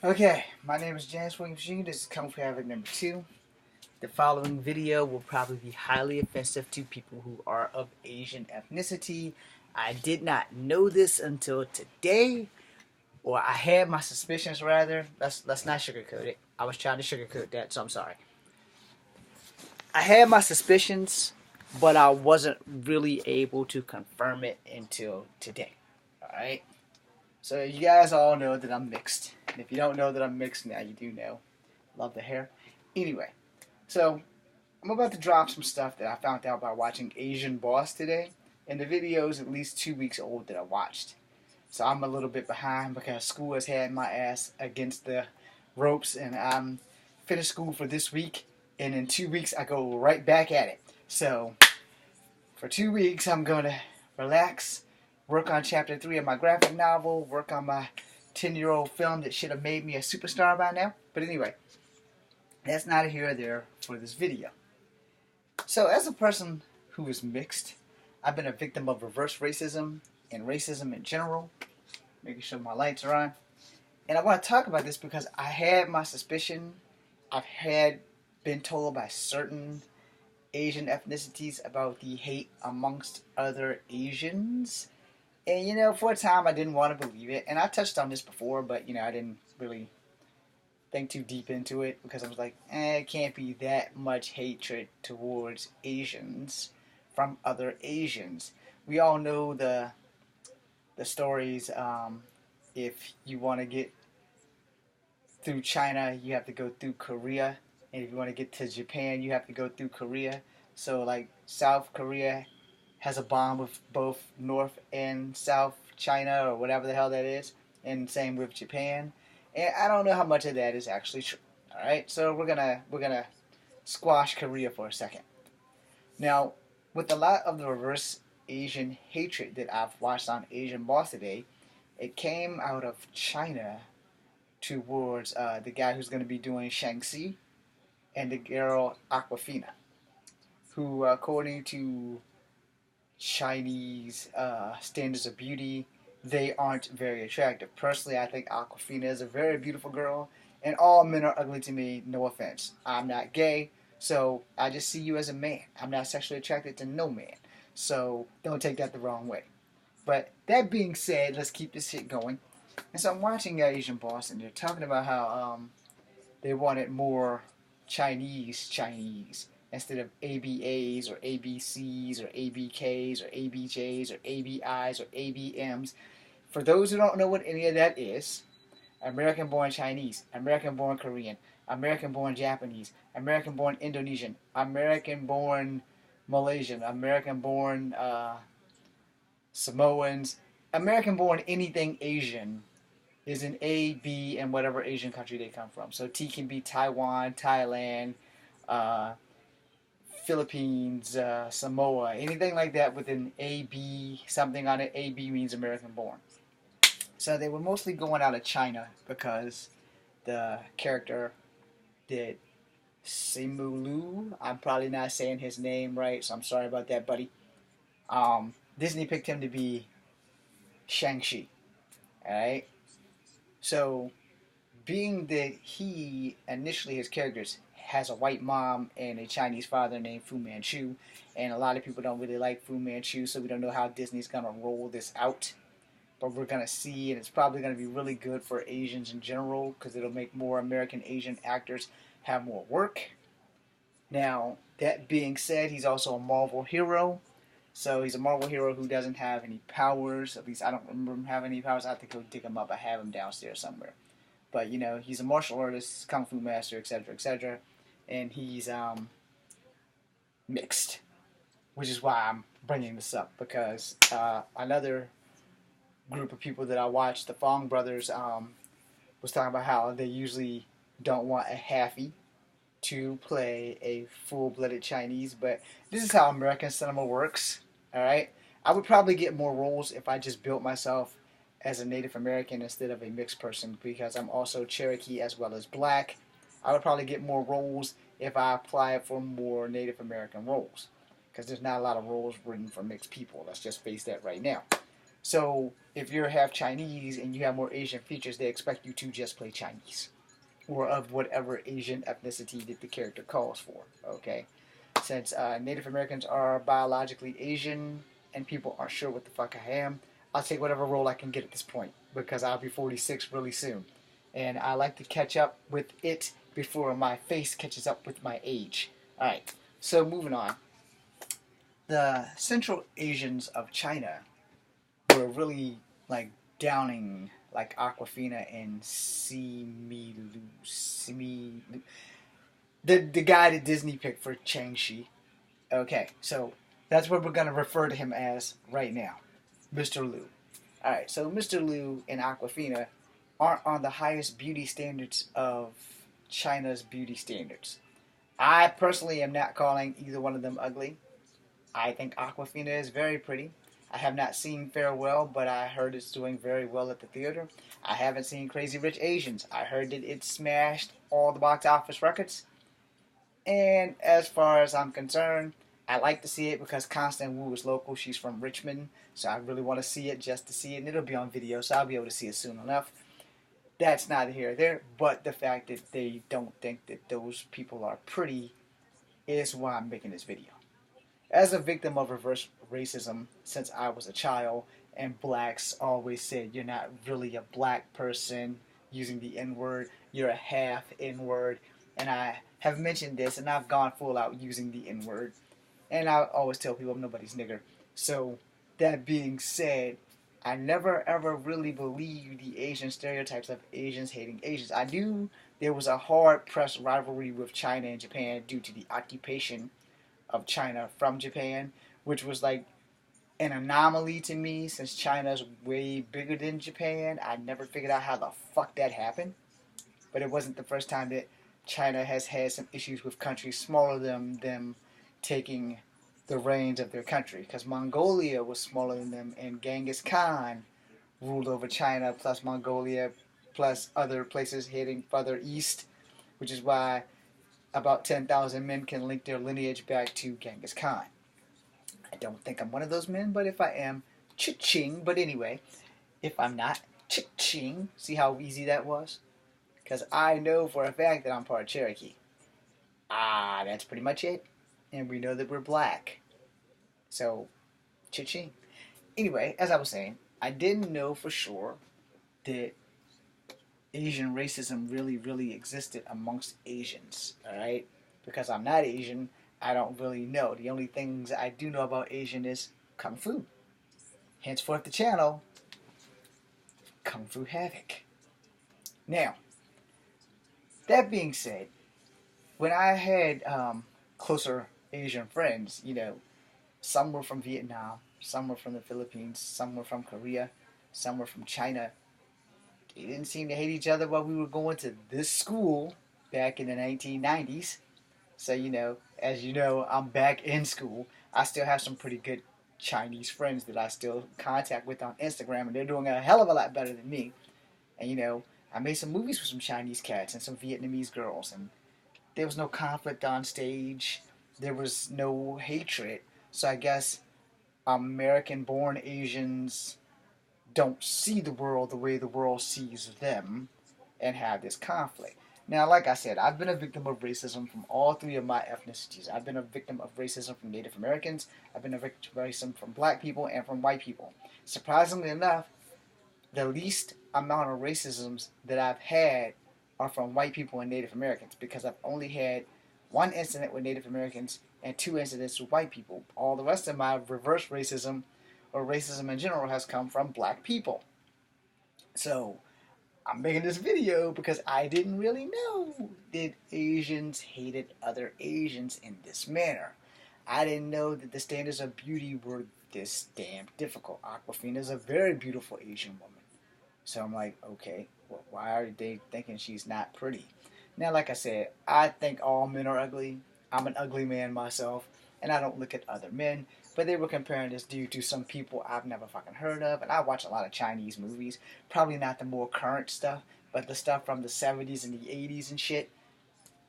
Okay, my name is James Williams Jr. This is Kung Fu Havoc number 2. The following video will probably be highly offensive to people who are of Asian ethnicity. I did not know this until today, or I had my suspicions rather. Let's not sugarcoat it. I was trying to sugarcoat that, so I'm sorry. I had my suspicions, but I wasn't really able to confirm it until today. Alright? So you guys all know that I'm mixed. And if you don't know that I'm mixed now, you do know. Love the hair. Anyway, so I'm about to drop some stuff that I found out by watching Asian Boss today. And the video is at least 2 weeks old that I watched. So I'm a little bit behind because school has had my ass against the ropes, and I'm finished school for this week, and in 2 weeks I go right back at it. So for 2 weeks I'm going to relax, work on chapter 3 of my graphic novel, work on my 10-year-old film that should have made me a superstar by now. But anyway, that's neither here or there for this video. So as a person who is mixed, I've been a victim of reverse racism and racism in general. Making sure my lights are on. And I want to talk about this because I had my suspicion. I've been told by certain Asian ethnicities about the hate amongst other Asians. And for a time I didn't want to believe it. And I touched on this before, but I didn't really think too deep into it because I was like, it can't be that much hatred towards Asians from other Asians. We all know the stories. If you want to get through China, you have to go through Korea, and if you want to get to Japan, you have to go through Korea. So like South Korea has a bond with both North and South China, or whatever the hell that is, and same with Japan. And I don't know how much of that is actually true. All right, so we're gonna squash Korea for a second. Now, with a lot of the reverse Asian hatred that I've watched on Asian Boss today, it came out of China towards the guy who's going to be doing Shang-Chi and the girl Aquafina, who, according to Chinese standards of beauty, they aren't very attractive. Personally, I think Aquafina is a very beautiful girl, and all men are ugly to me, no offense. I'm not gay, so I just see you as a man. I'm not sexually attracted to no man, so don't take that the wrong way. But that being said, let's keep this shit going. And so I'm watching Asian Boss, and they're talking about how they wanted more Chinese instead of ABAs or ABCs or ABKs or ABJs or ABIs or ABMs. For those who don't know what any of that is, American-born Chinese, American-born Korean, American-born Japanese, American-born Indonesian, American-born Malaysian, American-born Samoans, American-born anything Asian is an A, B, and whatever Asian country they come from. So T can be Taiwan, Thailand, uh, Philippines, Samoa, anything like that with an A, B, something on it. A, B means American-born. So they were mostly going out of China because the character did Simulu. I'm probably not saying his name right, so I'm sorry about that, buddy. Disney picked him to be Shang-Chi. Alright? So, being that he, initially his character has a white mom and a Chinese father named Fu Manchu, and a lot of people don't really like Fu Manchu, so we don't know how Disney's going to roll this out. But we're going to see, and it's probably going to be really good for Asians in general, because it'll make more American Asian actors have more work. Now, that being said, he's also a Marvel hero. So he's a Marvel hero who doesn't have any powers. At least I don't remember him having any powers. I have to go dig him up. I have him downstairs somewhere. But he's a martial artist, kung fu master, etc., etc., and he's mixed, which is why I'm bringing this up, because another group of people that I watched, the Fong brothers, was talking about how they usually don't want a halfie to play a full-blooded Chinese, but this is how American cinema works. All right, I would probably get more roles if I just built myself as a Native American instead of a mixed person, because I'm also Cherokee as well as black. I would probably get more roles if I applied for more Native American roles, because there's not a lot of roles written for mixed people. Let's just face that right now. So if you're half Chinese and you have more Asian features, they expect you to just play Chinese or of whatever Asian ethnicity that the character calls for. Okay, since Native Americans are biologically Asian and people aren't sure what the fuck I am, I'll take whatever role I can get at this point because I'll be 46 really soon, and I like to catch up with it before my face catches up with my age. All right, so moving on. The Central Asians of China were really like downing like Aquafina and Simi, the guy that Disney picked for Chang-Chi. Okay, so that's what we're gonna refer to him as right now, Mr. Liu. All right, so Mr. Liu and Aquafina aren't on the highest beauty standards of China's beauty standards. I personally am not calling either one of them ugly. I think Aquafina is very pretty. I have not seen Farewell, but I heard it's doing very well at the theater. I haven't seen Crazy Rich Asians. I heard that it smashed all the box office records. And as far as I'm concerned, I like to see it because Constant Wu is local. She's from Richmond, so I really want to see it just to see it. And it'll be on video, so I'll be able to see it soon enough. That's neither here or there, but the fact that they don't think that those people are pretty is why I'm making this video. As a victim of reverse racism since I was a child, and blacks always said you're not really a black person using the N word, you're a half N word, and I have mentioned this and I've gone full out using the N word, and I always tell people I'm nobody's nigger. So, that being said, I never ever really believed the Asian stereotypes of Asians hating Asians. I knew there was a hard pressed rivalry with China and Japan due to the occupation of China from Japan, which was like an anomaly to me since China's way bigger than Japan. I never figured out how the fuck that happened. But it wasn't the first time that China has had some issues with countries smaller than them taking the reins of their country. Because Mongolia was smaller than them, and Genghis Khan ruled over China, plus Mongolia, plus other places heading further east, which is why about 10,000 men can link their lineage back to Genghis Khan. I don't think I'm one of those men, but if I am, cha-ching. But anyway, if I'm not, cha-ching. See how easy that was? Because I know for a fact that I'm part Cherokee. That's pretty much it. And we know that we're black. So, cha-ching. Anyway, as I was saying, I didn't know for sure that Asian racism really, really existed amongst Asians. Alright? Because I'm not Asian, I don't really know. The only things I do know about Asian is Kung Fu. Henceforth the channel, Kung Fu Havoc. Now, that being said, when I had closer Asian friends, some were from Vietnam, some were from the Philippines, some were from Korea, some were from China. They didn't seem to hate each other while we were going to this school back in the 1990s. So, as you know, I'm back in school. I still have some pretty good Chinese friends that I still contact with on Instagram, and they're doing a hell of a lot better than me. And, I made some movies with some Chinese cats and some Vietnamese girls, and there was no conflict on stage. There was no hatred. So I guess American-born Asians don't see the world the way the world sees them and have this conflict. Now, like I said, I've been a victim of racism from all three of my ethnicities. I've been a victim of racism from Native Americans, I've been a victim of racism from black people, and from white people. Surprisingly enough, the least amount of racisms that I've had are from white people and Native Americans because I've only had one incident with Native Americans and two incidents with white people. All the rest of my reverse racism or racism in general has come from black people. So, I'm making this video because I didn't really know that Asians hated other Asians in this manner. I didn't know that the standards of beauty were this damn difficult. Aquafina is a very beautiful Asian woman. So I'm like, okay, well, why are they thinking she's not pretty? Now, like I said, I think all men are ugly. I'm an ugly man myself, and I don't look at other men. But they were comparing this dude to some people I've never fucking heard of, and I watch a lot of Chinese movies. Probably not the more current stuff, but the stuff from the 70s and the 80s and shit.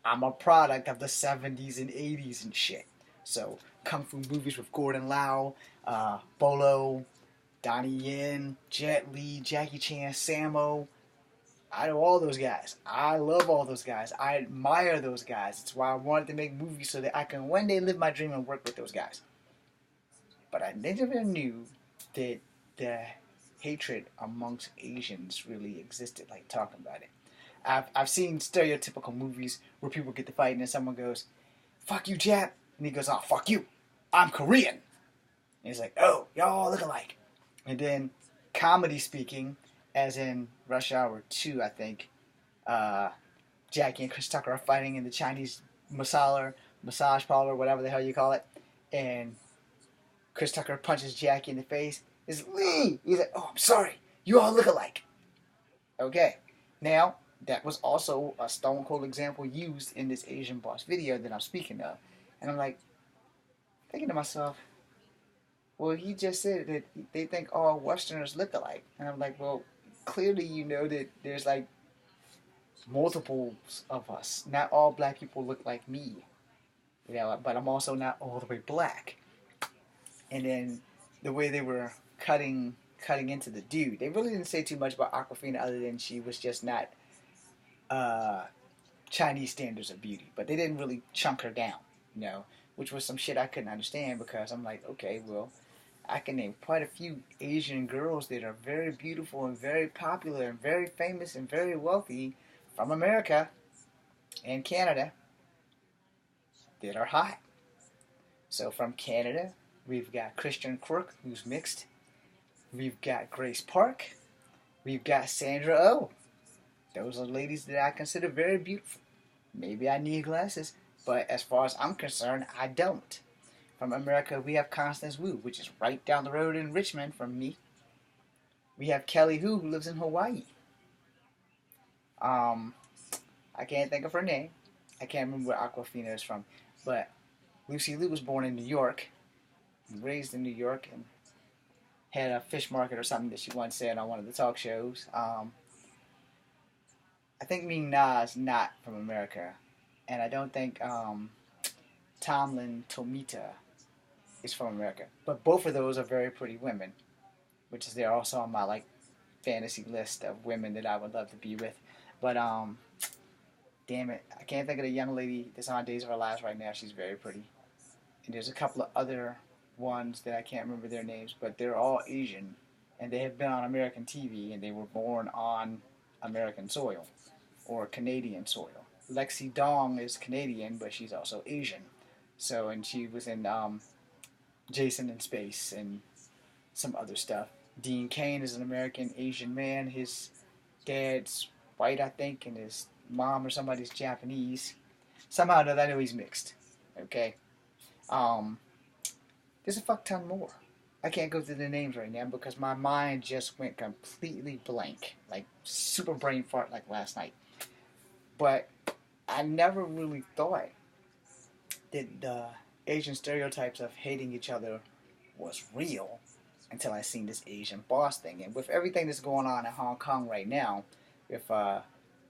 I'm a product of the 70s and 80s and shit. So, kung fu movies with Gordon Lau, Bolo, Donnie Yen, Jet Li, Jackie Chan, Sammo. I know all those guys. I love all those guys. I admire those guys. It's why I wanted to make movies so that I can one day live my dream and work with those guys. But I never knew that the hatred amongst Asians really existed, like talking about it. I've seen stereotypical movies where people get to fight and then someone goes, fuck you, Jap. And he goes, oh, fuck you. I'm Korean. And he's like, oh, y'all look alike. And then comedy speaking, as in Rush Hour 2, I think, Jackie and Chris Tucker are fighting in the Chinese massage parlor, whatever the hell you call it. And Chris Tucker punches Jackie in the face. It's Lee. He's like, oh, I'm sorry. You all look alike. Okay. Now, that was also a stone cold example used in this Asian boss video that I'm speaking of. And I'm like, thinking to myself, well, he just said that they think all Westerners look alike. And I'm like, well, clearly you know that there's like multiples of us. Not all black people look like me. You know, but I'm also not all the way black. And then the way they were cutting into the dude, they really didn't say too much about Aquafina other than she was just not Chinese standards of beauty. But they didn't really chunk her down, you know, which was some shit I couldn't understand because I'm like, okay, well, I can name quite a few Asian girls that are very beautiful and very popular and very famous and very wealthy from America and Canada that are hot. So from Canada, we've got Christian Quirk, who's mixed. We've got Grace Park. We've got Sandra Oh. Those are ladies that I consider very beautiful. Maybe I need glasses, but as far as I'm concerned, I don't. From America, we have Constance Wu, which is right down the road in Richmond from me. We have Kelly Hu, who lives in Hawaii. I can't think of her name. I can't remember where Aquafina is from. But Lucy Liu was born in New York, raised in New York, and had a fish market or something that she once said on one of the talk shows. I think Ming Na is not from America. And I don't think Tomlin Tomita is from America. But both of those are very pretty women, which is there also on my like fantasy list of women that I would love to be with. But damn it, I can't think of the young lady that's on Days of Our Lives right now. She's very pretty. And there's a couple of other ones that I can't remember their names, but they're all Asian, and they have been on American TV, and they were born on American soil or Canadian soil. Lexi Dong is Canadian, but she's also Asian. So, and she was in Jason in Space and some other stuff. Dean Cain is an American Asian man. His dad's white, I think, and his mom or somebody's Japanese. Somehow or another, I know he's mixed. Okay? There's a fuck ton more. I can't go through the names right now because my mind just went completely blank. Like, super brain fart like last night. But I never really thought that the Asian stereotypes of hating each other was real until I seen this Asian boss thing. And with everything that's going on in Hong Kong right now, with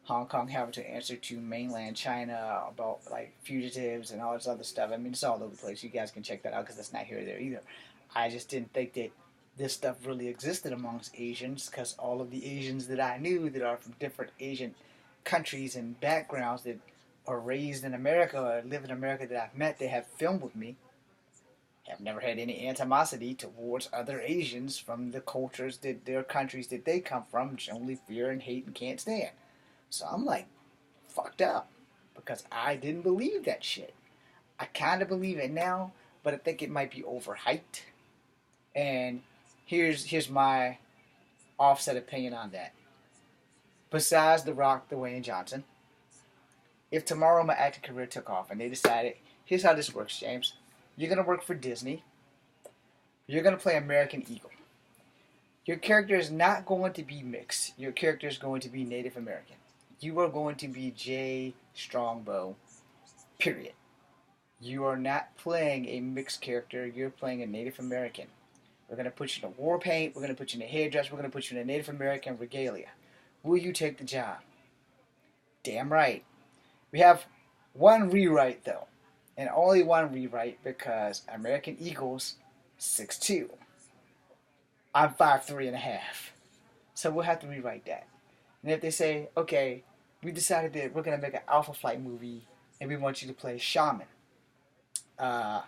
Hong Kong having to answer to mainland China about like fugitives and all this other stuff, I mean, it's all over the place. You guys can check that out because that's not here or there either. I just didn't think that this stuff really existed amongst Asians because all of the Asians that I knew that are from different Asian countries and backgrounds that are raised in America or live in America that I've met, they have filmed with me, have never had any animosity towards other Asians from the cultures that their countries that they come from, which only fear and hate and can't stand. So I'm like fucked up because I didn't believe that shit. I kind of believe it now, but I think it might be overhyped. And here's my offset opinion on that. Besides The Rock, Dwayne Johnson, if tomorrow my acting career took off and they decided, here's how this works, James. You're going to work for Disney. You're going to play American Eagle. Your character is not going to be mixed. Your character is going to be Native American. You are going to be Jay Strongbow, period. You are not playing a mixed character. You're playing a Native American. We're going to put you in a war paint. We're going to put you in a hairdresser. We're going to put you in a Native American regalia. Will you take the job? Damn right. We have one rewrite, though. And only one rewrite because American Eagle's 6'2". I'm 5'3.5". So we'll have to rewrite that. And if they say, okay, we decided that we're gonna make an Alpha Flight movie, and we want you to play Shaman, uh,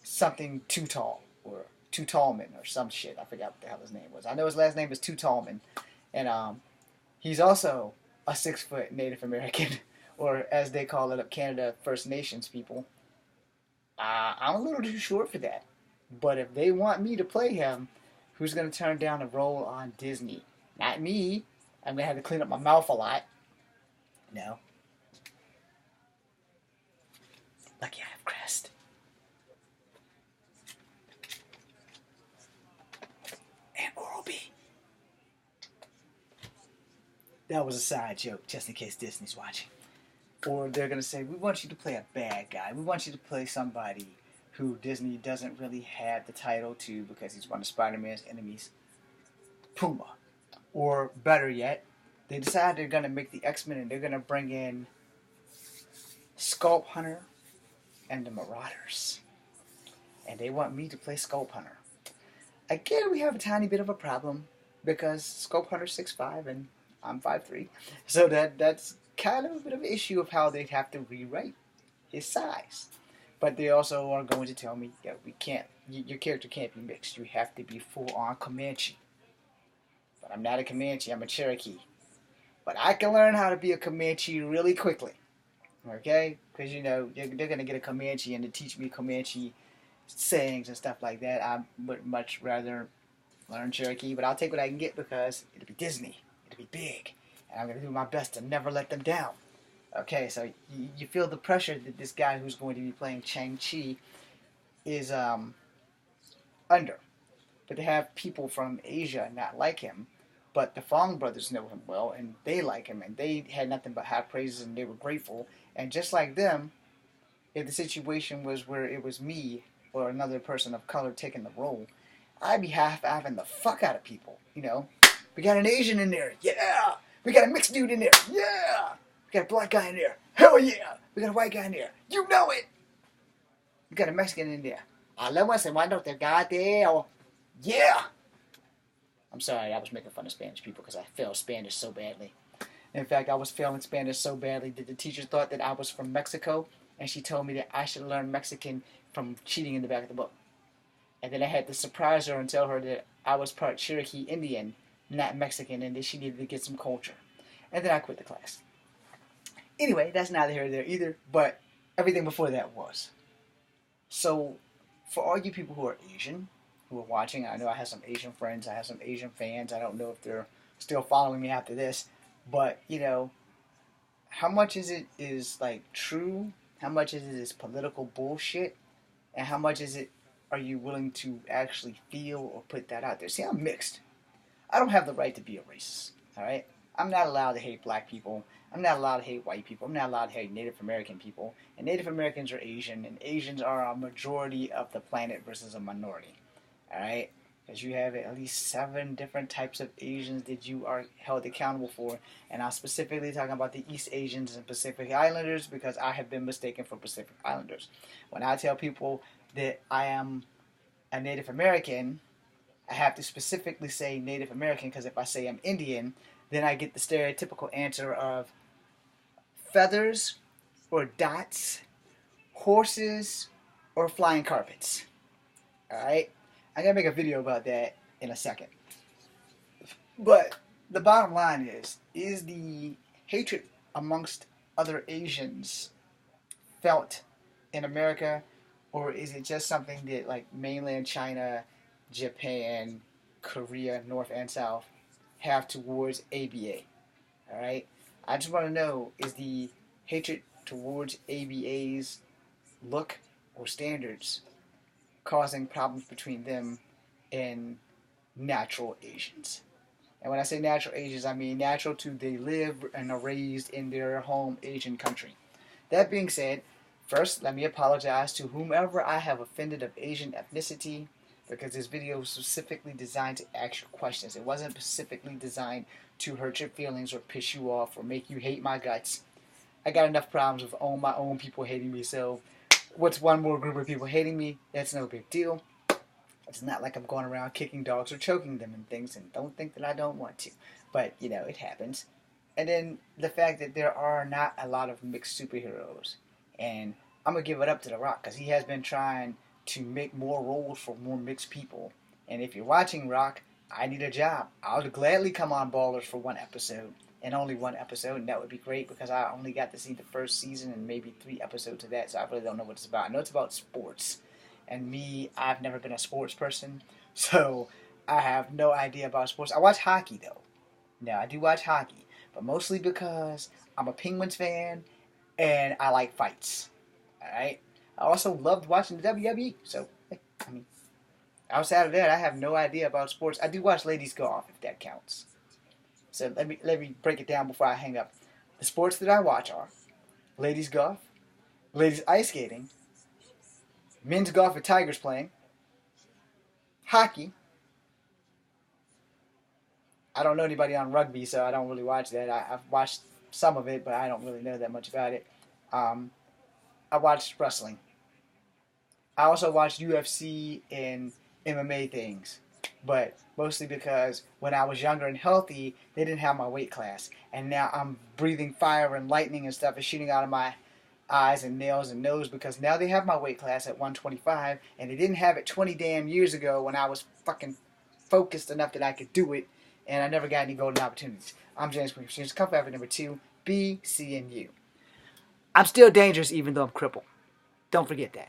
something too tall or Too Tallman or some shit. I forgot what the hell his name was. I know his last name is Too Tallman, and he's also a 6 foot Native American, or as they call it up Canada, First Nations people. I'm a little too short for that. But if they want me to play him, who's going to turn down a role on Disney? Not me. I'm going to have to clean up my mouth a lot. No. Lucky I have Crest. And Oral-B. That was a side joke, just in case Disney's watching. Or they're going to say, we want you to play a bad guy. We want you to play somebody who Disney doesn't really have the title to because he's one of Spider-Man's enemies. Puma. Or better yet, they decide they're going to make the X-Men and they're going to bring in Sculpt Hunter and the Marauders. And they want me to play Sculpt Hunter. Again, we have a tiny bit of a problem because Sculpt Hunter's 6'5" and I'm 5'3". So that's kind of a bit of an issue of how they'd have to rewrite his size. But they also are going to tell me that we can't, your character can't be mixed. You have to be full-on Comanche. But I'm not a Comanche, I'm a Cherokee. But I can learn how to be a Comanche really quickly. Okay? Because, you know, they're going to get a Comanche and to teach me Comanche sayings and stuff like that. I would much rather learn Cherokee, but I'll take what I can get because it'll be Disney. It'll be big. And I'm going to do my best to never let them down. Okay, so you feel the pressure that this guy who's going to be playing Shang-Chi is under. But to have people from Asia not like him, but the Fong brothers know him well, and they like him, and they had nothing but high praises, and they were grateful. And just like them, if the situation was where it was me or another person of color taking the role, I'd be half-assing the fuck out of people, you know? We got an Asian in there, yeah! We got a mixed dude in there, yeah! We got a black guy in there, hell yeah! We got a white guy in there, you know it! We got a Mexican in there. Hablamos en cuando te gateo. Yeah! I'm sorry, I was making fun of Spanish people because I failed Spanish so badly. In fact, I was failing Spanish so badly that the teacher thought that I was from Mexico, and she told me that I should learn Mexican from cheating in the back of the book. And then I had to surprise her and tell her that I was part Cherokee Indian, not Mexican, and that she needed to get some culture. And then I quit the class. Anyway, that's neither here nor there either, but everything before that was. So, for all you people who are Asian, who are watching, I know I have some Asian friends, I have some Asian fans, I don't know if they're still following me after this, but, you know, how much is like true, how much is political bullshit, and how much are you willing to actually feel or put that out there? See, I'm mixed. I don't have the right to be a racist, alright? I'm not allowed to hate black people. I'm not allowed to hate white people. I'm not allowed to hate Native American people. And Native Americans are Asian, and Asians are a majority of the planet versus a minority. Alright? Because you have at least 7 different types of Asians that you are held accountable for. And I'm specifically talking about the East Asians and Pacific Islanders because I have been mistaken for Pacific Islanders. When I tell people that I am a Native American, I have to specifically say Native American because if I say I'm Indian, then I get the stereotypical answer of feathers or dots, horses, or flying carpets. Alright? I'm going to make a video about that in a second. But the bottom line is the hatred amongst other Asians felt in America, or is it just something that like mainland China, Japan, Korea, North and South have towards A.B.A.? Alright? I just want to know, is the hatred towards A.B.A.'s look or standards causing problems between them and natural Asians? And when I say natural Asians, I mean natural to they live and are raised in their home Asian country. That being said, first, let me apologize to whomever I have offended of Asian ethnicity, because this video was specifically designed to ask you questions. It wasn't specifically designed to hurt your feelings or piss you off or make you hate my guts. I got enough problems with my own people hating me, so what's one more group of people hating me? That's no big deal. It's not like I'm going around kicking dogs or choking them and things, and don't think that I don't want to. But, it happens. And then the fact that there are not a lot of mixed superheroes. And I'm going to give it up to The Rock because he has been trying to make more roles for more mixed people. And if you're watching Rock, I need a job. I'll gladly come on Ballers for one episode and only one episode, and that would be great because I only got to see the first season and maybe 3 episodes of that, so I really don't know what it's about. I know it's about sports. And me, I've never been a sports person, so I have no idea about sports. I watch hockey though. Now I do watch hockey, but mostly because I'm a Penguins fan and I like fights. All right. I also loved watching the WWE. So I mean, outside of that, I have no idea about sports. I do watch ladies golf if that counts. So let me break it down before I hang up. The sports that I watch are ladies golf, ladies ice skating, men's golf with Tigers playing, hockey. I don't know anybody on rugby, so I don't really watch that. I've watched some of it, but I don't really know that much about it. Um, I watched wrestling. I also watched UFC and MMA things, but mostly because when I was younger and healthy, they didn't have my weight class, and now I'm breathing fire and lightning and stuff is shooting out of my eyes and nails and nose because now they have my weight class at 125, and they didn't have it 20 damn years ago when I was fucking focused enough that I could do it, and I never got any golden opportunities. I'm James Queen. Cup Fabric number 2, B, C, and U. I'm still dangerous even though I'm crippled. Don't forget that.